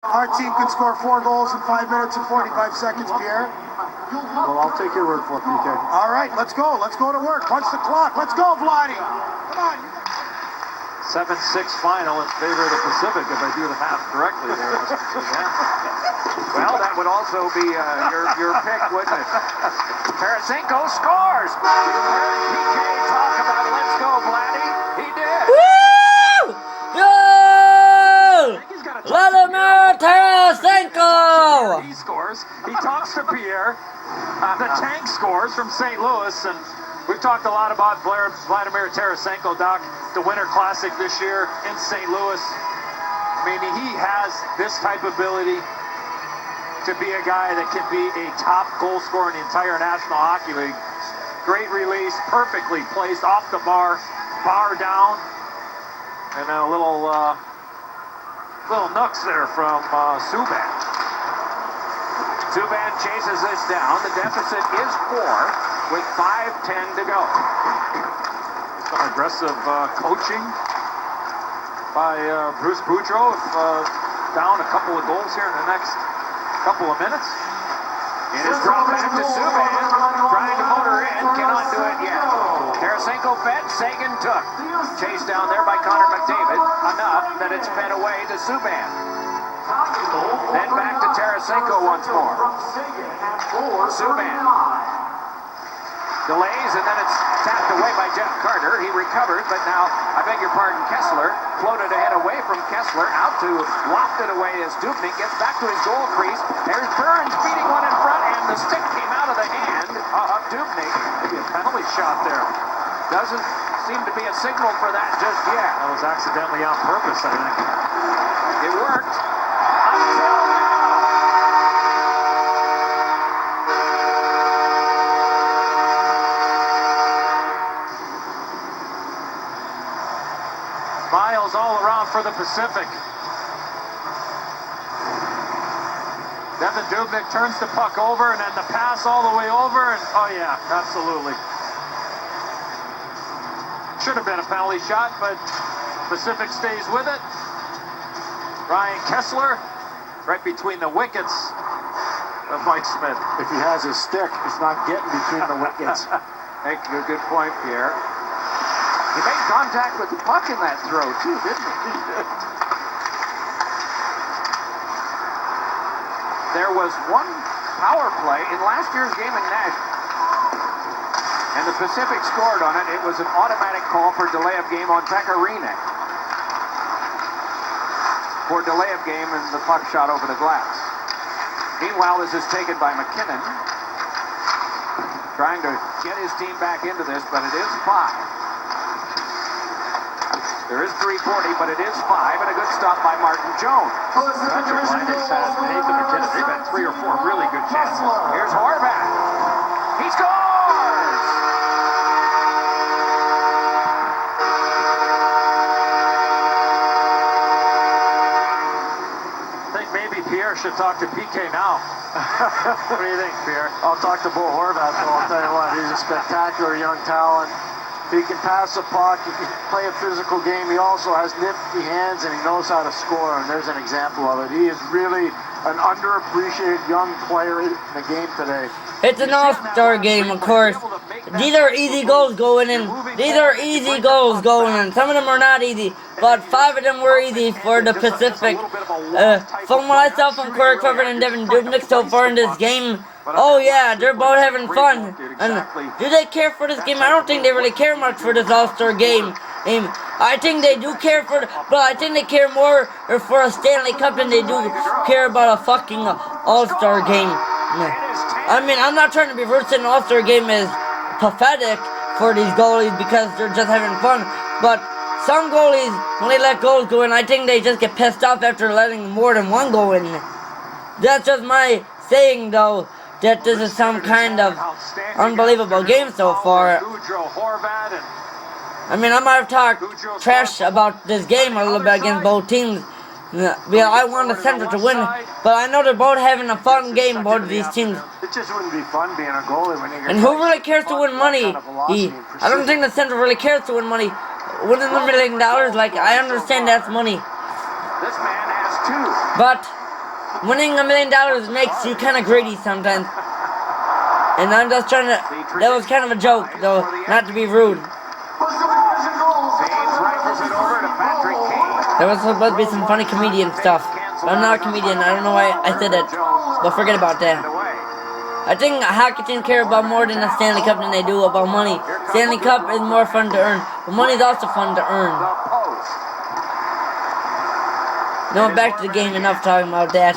Our team could score 4 goals in 5 minutes and 45 seconds, Pierre. Well, I'll take your word for it, PK. All right, let's go. Let's go to work. Punch the clock. Let's go, Vladdy. Come on. 7-6 final in favor of the Pacific, if I do the math correctly there, Mr. Suzanne. Well, that would also be your pick, wouldn't it? Tarasenko scores! You heard PK talk about let's go, Vladdy. He did. Woo! Goal! Vladimir Tarasenko! He scores. He talks to Pierre. The tank scores from St. Louis, and we've talked a lot about Vladimir Tarasenko, Doc, the Winter Classic this year in St. Louis. I mean, he has this type of ability to be a guy that can be a top goal scorer in the entire National Hockey League. Great release, perfectly placed off the bar down, and then a little nooks there from Subban. Subban chases this down. The deficit is 4 with 5:10 to go. Some aggressive coaching by Bruce Boudreau. Down a couple of goals here in the next couple of minutes. It is dropped back to Subban, trying to motor in, cannot do it yet. Tarasenko fed, Sagan took. Chased down there by Connor McDavid, enough that it's fed away to Subban. Then back to Tarasenko once more. Subban delays, and then it's tapped away by Jeff Carter. He recovered, but now, I beg your pardon, Kessler floated ahead away from Kessler, out to loft it away as Dubnyk gets back to his goal crease. There's Burns feeding one in front, and the stick came out of the hand of Dubnyk. Maybe a penalty shot there. Doesn't seem to be a signal for that just yet. That was accidentally on purpose, I think. It worked until now. Miles all around for the Pacific. Devin Dubnyk turns the puck over, and then the pass all the way over, and oh yeah, absolutely. Should have been a penalty shot, but Pacific stays with it. Ryan Kessler, right between the wickets of Mike Smith. If he has his stick, it's not getting between the wickets. Make a good point, Pierre. He made contact with the puck in that throw, too, didn't he? There was one power play in last year's game in Nashville, and the Pacific scored on it. It was an automatic call for delay of game on Pecorine. For delay of game, and the puck shot over the glass. Meanwhile, this is taken by McKinnon, trying to get his team back into this, but it is 5. There is 3:40, but it is 5, and a good stop by Martin Jones. Such a blindness has Nathan McKinnon. They've had 3 or 4 really good chances. Here's Horvat. He scores! I think maybe Pierre should talk to PK now. What do you think, Pierre? I'll talk to Bo Horvat, so I'll tell you what, he's a spectacular young talent. He can pass the puck, he can play a physical game, he also has nifty hands, and he knows how to score, and there's an example of it. He is really an underappreciated young player in the game today. It's an all-star game, of course. These are easy goals going in. These are easy goals going in. Some of them are not easy, but 5 of them were easy for the Pacific. From what I saw from Corey Crawford and Devin Dubnyk so far in this game, oh yeah, they're both having fun. And do they care for this game? I don't think they really care much for this all-star game. I think they do care for, but I think they care more for a Stanley Cup than they do care about a fucking all-star game. I mean, I'm not trying to be rude, saying an all-star game is pathetic for these goalies because they're just having fun. But some goalies, when they let goals go in, I think they just get pissed off after letting more than one go in. That's just my saying, though, that this is some kind of unbelievable game so far. I mean, I might have talked trash about this game a little bit against both teams. Yeah, I want the Central to win, but I know they're both having a fun game, both of these teams. It just wouldn't be fun being a goalie when you get. And who really cares to win money? I don't think the Central really cares to win money. Winning $1 million, like, I understand that's money. This man has 2. But winning $1 million makes you kind of greedy sometimes. And I'm just trying to, that was kind of a joke, though, not to be rude. James rifles it over to Patrick Kane. There was supposed to be some funny comedian stuff. But I'm not a comedian, I don't know why I said it. But forget about that. I think a hockey team care about more than a Stanley Cup than they do about money. Stanley Cup is more fun to earn, but money is also fun to earn. The post. No, back to the game, enough talking about that.